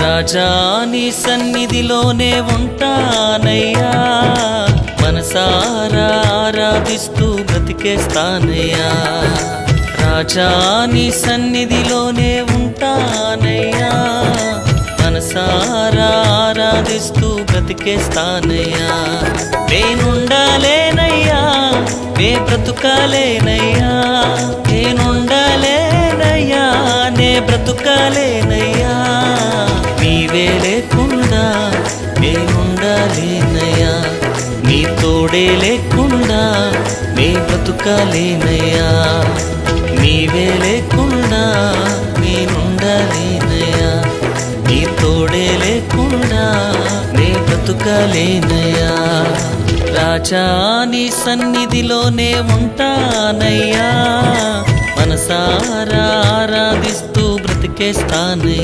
రాజా నీ సన్నిధిలోనే ఉంటానయ్యా, మనసారా ఆరాధిస్తూ బ్రతికేస్తానయ్యా. రాజా నీ సన్నిధిలోనే ఉంటానయ్యా, మనసారా ఆరాధిస్తూ బ్రతికేస్తానయ్యా. నేనుండాలేనయ్యా, నే బ్రతుకాలేనయ్యా, నేనుండాలేనయ్యా, నే బ్రతుకాలేనయ్యా. నీవే లేకుండా నేనుండాలేనయ్యా, నీ తోడే లేకుండా నే బ్రతుకాలేనయ్యా. నీవే లేకుండా నేనుండాలేనయ్యా, నీ తోడే లేకుండా నే బ్రతుకాలేనయ్యా. రాజా నీ సన్నిధిలోనే ఉంటానయ్యా, మనసారా ఆరాధిస్తూ బ్రతికేస్తానయ్యా.